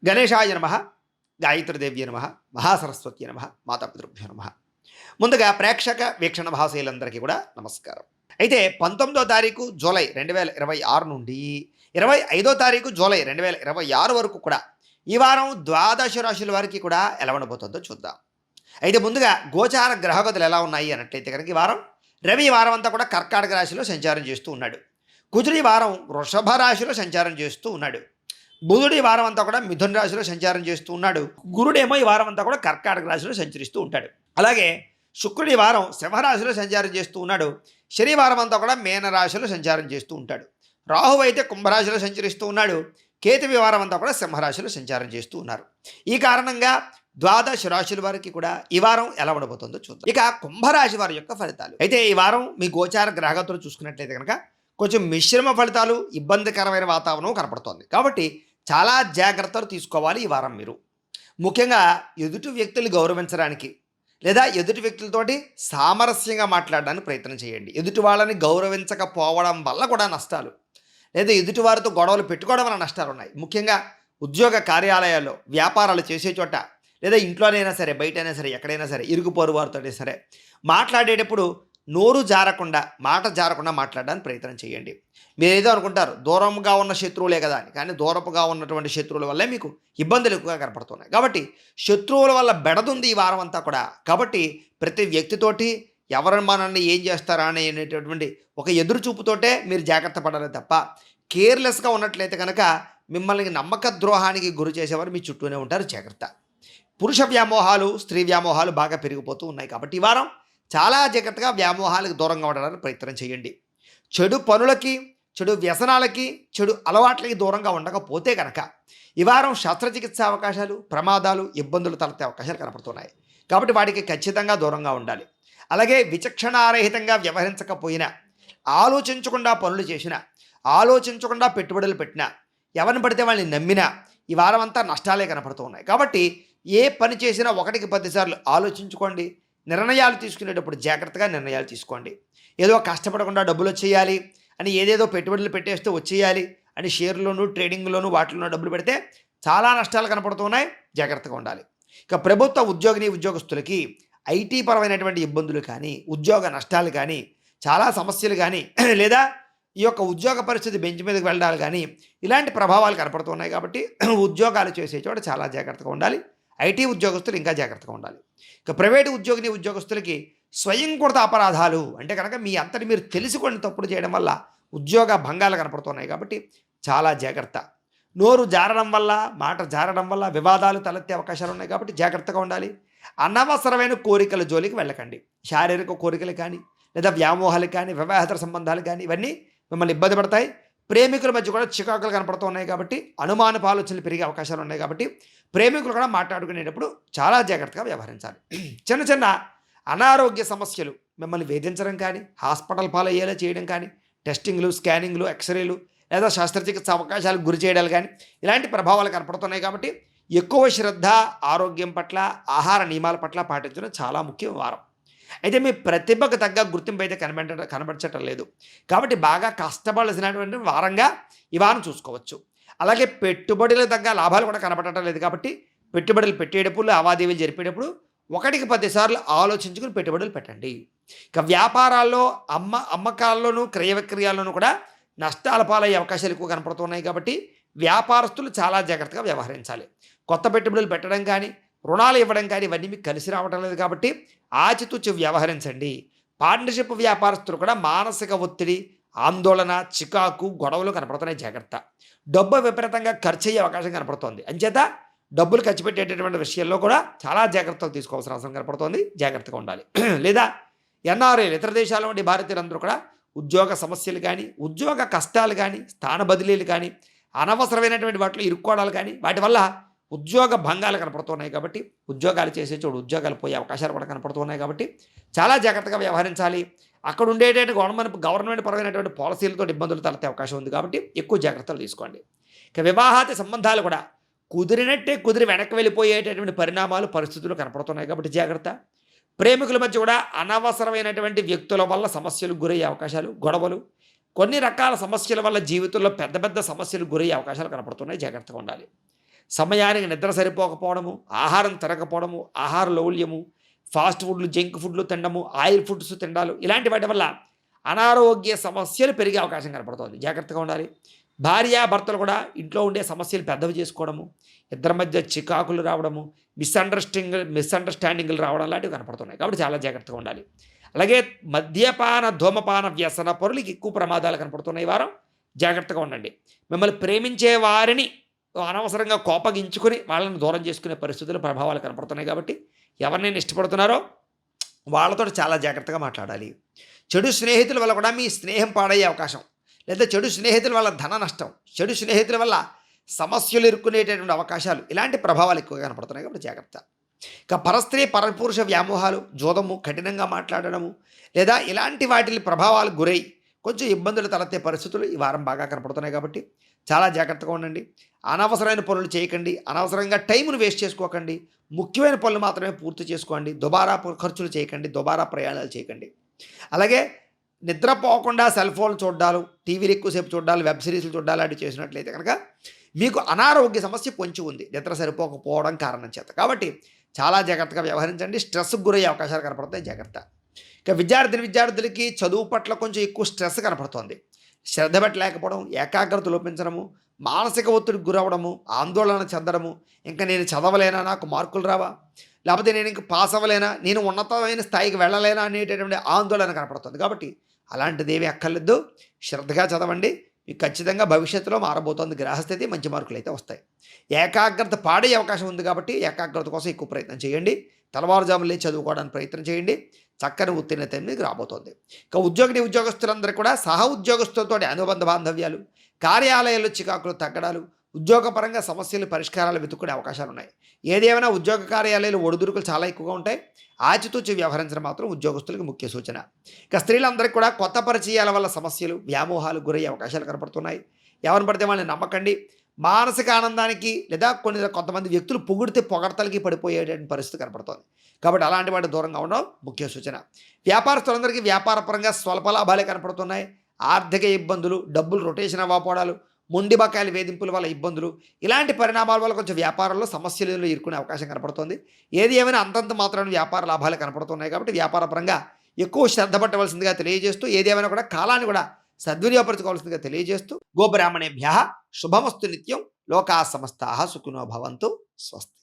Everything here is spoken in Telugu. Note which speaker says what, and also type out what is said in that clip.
Speaker 1: గణేశాయ నమ, గాయత్రీదేవ్య నమ, మహాసరస్వతి నమ, మాతాపితృభ్యో నమ. ముందుగా ప్రేక్షక వీక్షణ భాషలందరికీ కూడా నమస్కారం. అయితే 19వ తారీఖు జూలై 2026 నుండి 25వ తారీఖు జూలై 2026 వరకు కూడా ఈ వారం ద్వాదశ రాశుల వారికి కూడా ఎలా ఉండబోతుందో చూద్దాం. అయితే ముందుగా గోచార గ్రహగతులు ఎలా ఉన్నాయి అన్నట్లయితే కనుక ఈ వారం రవి ఈ వారం అంతా కూడా కర్కాటక రాశిలో సంచారం చేస్తూ ఉన్నాడు. కుజుడు ఈ వారం వృషభ రాశిలో సంచారం చేస్తూ ఉన్నాడు. బుధుడు ఈ వారం అంతా కూడా మిథున రాశిలో సంచారం చేస్తూ ఉన్నాడు. గురుడేమో ఈ వారం అంతా కూడా కర్కాటక రాశిలో సంచరిస్తూ ఉంటాడు. అలాగే శుక్రుడు ఈ వారం సింహరాశిలో సంచారం చేస్తూ ఉన్నాడు. శనివారం అంతా కూడా మీనరాశిలో సంచారం చేస్తూ ఉంటాడు. రాహువు అయితే కుంభరాశిలో సంచరిస్తూ ఉన్నాడు. కేతు ఈ వారం అంతా కూడా సింహరాశిలో సంచారం చేస్తూ ఉన్నారు. ఈ కారణంగా ద్వాదశ రాశుల వారికి కూడా ఈ వారం ఎలా ఉండబోతుందో చూద్దాం. ఇక కుంభరాశి వారి యొక్క ఫలితాలు. అయితే ఈ వారం మీ గోచార గ్రహగతులు చూసుకున్నట్లయితే కనుక కొంచెం మిశ్రమ ఫలితాలు, ఇబ్బందికరమైన వాతావరణం కనపడుతోంది. కాబట్టి చాలా జాగ్రత్తలు తీసుకోవాలి ఈ వారం మీరు. ముఖ్యంగా ఎదుటి వ్యక్తులు గౌరవించడానికి లేదా ఎదుటి వ్యక్తులతోటి సామరస్యంగా మాట్లాడడానికి ప్రయత్నం చేయండి. ఎదుటి వాళ్ళని గౌరవించకపోవడం వల్ల కూడా నష్టాలు, లేదా ఎదుటి వారితో గొడవలు పెట్టుకోవడం వల్ల నష్టాలు ఉన్నాయి. ముఖ్యంగా ఉద్యోగ కార్యాలయాల్లో, వ్యాపారాలు చేసే చోట, లేదా ఇంట్లోనైనా సరే, బయటైనా సరే, ఎక్కడైనా సరే, ఇరుగు పొరుగు వారితో సరే మాట్లాడేటప్పుడు నోరు జారకుండా, మాట జారకుండా మాట్లాడడానికి ప్రయత్నం చేయండి. మీరు ఏదో అనుకుంటారు దూరంగా ఉన్న శత్రువులే కదా అని, కానీ దూరపుగా ఉన్నటువంటి శత్రువుల వల్లే మీకు ఇబ్బందులు ఎక్కువగా కనపడుతున్నాయి. కాబట్టి శత్రువుల వల్ల బెడదుంది ఈ వారం అంతా కూడా. కాబట్టి ప్రతి వ్యక్తితోటి ఎవరు మనల్ని ఏం చేస్తారా అనేటటువంటి ఒక ఎదురు చూపుతోటే మీరు జాగ్రత్త పడాలి తప్ప కేర్లెస్గా ఉన్నట్లయితే కనుక మిమ్మల్ని నమ్మక ద్రోహానికి గురి చేసేవారు మీ చుట్టూనే ఉంటారు. జాగ్రత్త. పురుష వ్యామోహాలు, స్త్రీ వ్యామోహాలు బాగా పెరిగిపోతూ ఉన్నాయి. కాబట్టి ఈ వారం చాలా జాగ్రత్తగా వ్యామోహాలకు దూరంగా ఉండడానికి ప్రయత్నం చేయండి. చెడు పనులకి, చెడు వ్యసనాలకి, చెడు అలవాట్లకి దూరంగా ఉండకపోతే కనుక ఈ వారం శస్త్రచికిత్స అవకాశాలు, ప్రమాదాలు, ఇబ్బందులు తలెత్తే అవకాశాలు కనపడుతున్నాయి. కాబట్టి వాటికి ఖచ్చితంగా దూరంగా ఉండాలి. అలాగే విచక్షణారహితంగా వ్యవహరించకపోయినా, ఆలోచించకుండా పనులు చేసినా, ఆలోచించకుండా పెట్టుబడులు పెట్టినా, ఎవరిని పడితే వాళ్ళని నమ్మినా ఈ వారం అంతా నష్టాలే కనపడుతూ ఉన్నాయి. కాబట్టి ఏ పని చేసినా 1కి 10 సార్లు ఆలోచించుకోండి. నిర్ణయాలు తీసుకునేటప్పుడు జాగ్రత్తగా నిర్ణయాలు తీసుకోండి. ఏదో కష్టపడకుండా డబ్బులు వచ్చేయాలి అని ఏదేదో పెట్టుబడులు పెట్టేస్తూ వచ్చేయాలి అని షేర్లోను, ట్రేడింగ్లోను, వాటిలోనూ డబ్బులు పెడితే చాలా నష్టాలు కనపడుతున్నాయి. జాగ్రత్తగా ఉండాలి. ఇక ప్రభుత్వ ఉద్యోగస్తులకి ఐటీ పరమైనటువంటి ఇబ్బందులు కానీ, ఉద్యోగ నష్టాలు కానీ, చాలా సమస్యలు కానీ, లేదా ఈ యొక్క ఉద్యోగ పరిస్థితి బెంచ్ మీదకి వెళ్ళడాలు కానీ ఇలాంటి ప్రభావాలు కనపడుతున్నాయి. కాబట్టి ఉద్యోగాలు చేసే చోట చాలా జాగ్రత్తగా ఉండాలి. ఐటీ ఉద్యోగస్తులు ఇంకా జాగ్రత్తగా ఉండాలి. ఇక ప్రైవేటు ఉద్యోగస్తులకి స్వయంకృత అపరాధాలు అంటే కనుక మీ అంతటి మీరు తెలుసుకొని తప్పుడు చేయడం వల్ల ఉద్యోగ భంగాలు కనపడుతున్నాయి. కాబట్టి చాలా జాగ్రత్త. నోరు జారడం వల్ల, మాట జారడం వల్ల వివాదాలు తలెత్తే అవకాశాలు ఉన్నాయి. కాబట్టి జాగ్రత్తగా ఉండాలి. అనవసరమైన కోరికల జోలికి వెళ్ళకండి. శారీరక కోరికలు కానీ, లేదా వ్యామోహాలు కానీ, వివాహేతర సంబంధాలు కానీ ఇవన్నీ మిమ్మల్ని ఇబ్బంది పడతాయి. ప్రేమికుల మధ్య కూడా చికాకులు కనపడుతున్నాయి. కాబట్టి అనుమానపు ఆలోచనలు పెరిగే అవకాశాలు ఉన్నాయి. కాబట్టి ప్రేమికులు కూడా మాట్లాడుకునేటప్పుడు చాలా జాగ్రత్తగా వ్యవహరించాలి. చిన్న చిన్న అనారోగ్య సమస్యలు మిమ్మల్ని వేధించడం కానీ, హాస్పిటల్ పాలయ్యేలా చేయడం కానీ, టెస్టింగ్లు, స్కానింగ్లు, ఎక్స్రేలు, లేదా శస్త్రచికిత్స అవకాశాలకు గురి చేయడాలు కానీ ఇలాంటి ప్రభావాలు కనపడుతున్నాయి. కాబట్టి ఎక్కువ శ్రద్ధ ఆరోగ్యం పట్ల, ఆహార నియమాల పట్ల పాటించడం చాలా ముఖ్యం వారం. అయితే మీ ప్రతిభకు తగ్గ గుర్తింపు అయితే కనబడచటం లేదు. కాబట్టి బాగా కష్టపడాల్సినటువంటి వారంగా ఈ వారం చూసుకోవచ్చు. అలాగే పెట్టుబడులకు తగ్గ లాభాలు కూడా కనపడటం లేదు. కాబట్టి పెట్టుబడులు పెట్టేటప్పుడు, లావాదేవీలు జరిపేటప్పుడు 1కి 10 సార్లు ఆలోచించుకుని పెట్టుబడులు పెట్టండి. ఇక వ్యాపారాల్లో అమ్మకాల్లోనూ, క్రయ విక్రయాల్లోనూ కూడా నష్టాల పాలయ్యే అవకాశాలు ఎక్కువ కనపడుతున్నాయి. కాబట్టి వ్యాపారస్తులు చాలా జాగ్రత్తగా వ్యవహరించాలి. కొత్త పెట్టుబడులు పెట్టడం కానీ, రుణాలు ఇవ్వడం కానీ ఇవన్నీ మీకు కలిసి రావడం లేదు. కాబట్టి ఆచితూచి వ్యవహరించండి. పార్ట్నర్షిప్ వ్యాపారస్తులు కూడా మానసిక ఒత్తిడి, ఆందోళన, చికాకు, గొడవలు కనపడుతున్నాయి. జాగ్రత్త. డబ్బు విపరీతంగా ఖర్చు అయ్యే అవకాశం కనపడుతోంది. అంచేత డబ్బులు ఖర్చు పెట్టేటటువంటి విషయంలో కూడా చాలా జాగ్రత్తలు తీసుకోవాల్సిన అవసరం కనపడుతోంది. జాగ్రత్తగా ఉండాలి. లేదా ఎన్ఆర్ఐలు, ఇతర దేశాల నుండి భారతీయులందరూ కూడా ఉద్యోగ సమస్యలు కానీ, ఉద్యోగ కష్టాలు కానీ, స్థాన బదిలీలు కానీ, అనవసరమైనటువంటి వాటిలో ఇరుక్కోవడాలు కానీ వాటి వల్ల ఉద్యోగ భంగాలు కనపడుతున్నాయి. కాబట్టి ఉద్యోగాలు చేసే చోటు ఉద్యోగాలు పోయే అవకాశాలు కూడా కనపడుతున్నాయి. కాబట్టి చాలా జాగ్రత్తగా వ్యవహరించాలి. అక్కడ ఉండేటువంటి గవర్నమెంట్ పరమైనటువంటి పాలసీలతో ఇబ్బందులు తలెత్తే అవకాశం ఉంది. కాబట్టి ఎక్కువ జాగ్రత్తలు తీసుకోండి. ఇక వివాహాది సంబంధాలు కూడా కుదిరి వెనక్కి వెళ్ళిపోయేటటువంటి పరిణామాలు, పరిస్థితులు కనపడుతున్నాయి. కాబట్టి జాగ్రత్త. ప్రేమికుల మధ్య కూడా అనవసరమైనటువంటి వ్యక్తుల వల్ల సమస్యలకు గురయ్యే అవకాశాలు, గొడవలు, కొన్ని రకాల సమస్యల వల్ల జీవితంలో పెద్ద పెద్ద సమస్యలకు గురయ్యే అవకాశాలు కనపడుతున్నాయి. జాగ్రత్తగా ఉండాలి. సమయానికి నిద్ర సరిపోకపోవడము, ఆహారం తినకపోవడము, ఆహార లౌల్యము, ఫాస్ట్ ఫుడ్లు, జంక్ ఫుడ్లు తినడము, ఆయిల్ ఫుడ్స్ తినడాలు ఇలాంటి వాటి వల్ల అనారోగ్య సమస్యలు పెరిగే అవకాశం కనపడుతోంది. జాగ్రత్తగా ఉండాలి. భార్యాభర్తలు కూడా ఇంట్లో ఉండే సమస్యలు పెద్దవి చేసుకోవడము, ఇద్దరి మధ్య చికాకులు రావడము, మిస్అండర్స్టాండింగ్లు రావడం లాంటివి కనపడుతున్నాయి. కాబట్టి చాలా జాగ్రత్తగా ఉండాలి. అలాగే మద్యపాన, ధూమపాన వ్యసన పరులకి ఎక్కువ ప్రమాదాలు కనపడుతున్నాయి ఈ వారం. జాగ్రత్తగా ఉండండి. మిమ్మల్ని ప్రేమించే వారిని అనవసరంగా కోపగించుకొని వాళ్ళని దూరం చేసుకునే పరిస్థితులు, ప్రభావాలు కనపడుతున్నాయి. కాబట్టి ఎవరినైనా ఇష్టపడుతున్నారో వాళ్ళతో చాలా జాగ్రత్తగా మాట్లాడాలి. చెడు స్నేహితుల వల్ల కూడా మీ స్నేహం పాడయ్యే అవకాశం, లేదా చెడు స్నేహితుల వల్ల ధన నష్టం, చెడు స్నేహితుల వల్ల సమస్యలు ఇరుక్కునేటటువంటి అవకాశాలు, ఇలాంటి ప్రభావాలు ఎక్కువగా కనపడుతున్నాయి. కాబట్టి జాగ్రత్త. ఇక పరస్త్రీ పరపురుష వ్యామోహాలు, జోదము, కఠినంగా మాట్లాడడము, లేదా ఇలాంటి వాటి ప్రభావాలు గురై కొంచెం ఇబ్బందులు తలెత్తే పరిస్థితులు ఈ వారం బాగా కనపడుతున్నాయి. కాబట్టి చాలా జాగ్రత్తగా ఉండండి. అనవసరమైన పనులు చేయకండి. అనవసరంగా టైంను వేస్ట్ చేసుకోకండి. ముఖ్యమైన పనులు మాత్రమే పూర్తి చేసుకోండి. దుబారా ఖర్చులు చేయకండి. దుబారా ప్రయాణాలు చేయకండి. అలాగే నిద్రపోకుండా సెల్ ఫోన్లు చూడాలు, టీవీలు ఎక్కువసేపు చూడాలి, వెబ్ సిరీస్లు చూడాలి అటు చేసినట్లయితే కనుక మీకు అనారోగ్య సమస్య పొంచి ఉంది, నిద్ర సరిపోకపోవడం కారణం చేత. కాబట్టి చాలా జాగ్రత్తగా వ్యవహరించండి. స్ట్రెస్కి గురయ్యే అవకాశాలు కనపడతాయి. జాగ్రత్త. ఇక విద్యార్థులకి చదువు పట్ల కొంచెం ఎక్కువ స్ట్రెస్ కనపడుతోంది. శ్రద్ధ పెట్టలేకపోవడం, ఏకాగ్రత లోపించడము, మానసిక ఒత్తిడికి గురవడము, ఆందోళన చెందడము, ఇంకా నేను చదవలేనా, నాకు మార్కులు రావా, లేకపోతే నేను ఇంక పాస్ అవ్వలేనా, నేను ఉన్నతమైన స్థాయికి వెళ్ళలేనా అనేటటువంటి ఆందోళన కనపడుతుంది. కాబట్టి అలాంటిదేమీ అక్కర్లేదు. శ్రద్ధగా చదవండి. మీకు ఖచ్చితంగా భవిష్యత్తులో మారబోతోంది గ్రహస్థితి. మంచి మార్కులు అయితే వస్తాయి. ఏకాగ్రత పాడే అవకాశం ఉంది. కాబట్టి ఏకాగ్రత కోసం ఎక్కువ ప్రయత్నం చేయండి. తెల్లవారుజామున లేచి చదువుకోవడానికి ప్రయత్నం చేయండి. చక్కని ఉత్తీర్ణత మీకు రాబోతోంది. ఇక ఉద్యోగస్తులందరూ కూడా సహ ఉద్యోగస్తులతో అనుబంధ బాంధవ్యాలు, కార్యాలయాల్లో చికాకులు తగ్గడాలు, ఉద్యోగపరంగా సమస్యలు పరిష్కారాలు వెతుక్కునే అవకాశాలు ఉన్నాయి. ఏదేమైనా ఉద్యోగ కార్యాలయాలు ఒడిదుడుకులు చాలా ఎక్కువగా ఉంటాయి. ఆచితూచి వ్యవహరించడం మాత్రం ఉద్యోగస్తులకు ముఖ్య సూచన. ఇక స్త్రీలందరికీ కూడా కొత్త పరిచయాల వల్ల సమస్యలు, వ్యామోహాలు గురయ్యే అవకాశాలు కనపడుతున్నాయి. ఎవరిని పడితే వాళ్ళని నమ్మకండి. మానసిక ఆనందానికి లేదా కొంతమంది వ్యక్తులు పొగడతలకి పడిపోయేటువంటి పరిస్థితి కనపడుతుంది. కాబట్టి అలాంటి వాటి దూరంగా ఉండడం ముఖ్య సూచన. వ్యాపారస్తులందరికీ వ్యాపారపరంగా స్వల్ప లాభాలే కనపడుతున్నాయి. ఆర్థిక ఇబ్బందులు, డబ్బులు రొటేషన్ అవ్వకపోవడాలు, మొండి బకాయిల వేధింపుల వల్ల ఇబ్బందులు, ఇలాంటి పరిణామాల వల్ల కొంచెం వ్యాపారంలో సమస్యలు ఇరుక్కునే అవకాశం కనపడుతుంది. ఏది ఏమైనా అంతంత మాత్రమే వ్యాపార లాభాలు కనపడుతున్నాయి. కాబట్టి వ్యాపారపరంగా ఎక్కువ శ్రద్ధ పట్టవలసిందిగా తెలియజేస్తూ, ఏది ఏమైనా కూడా కాలాన్ని కూడా సద్వినియోగపరచుకోవాల్సిందిగా తెలియజేస్తూ, గోబ్రాహ్మణేభ్యః శుభమస్తు నిత్యం. లోకా సమస్తాః సుఖినో భవంతు. స్వస్తి.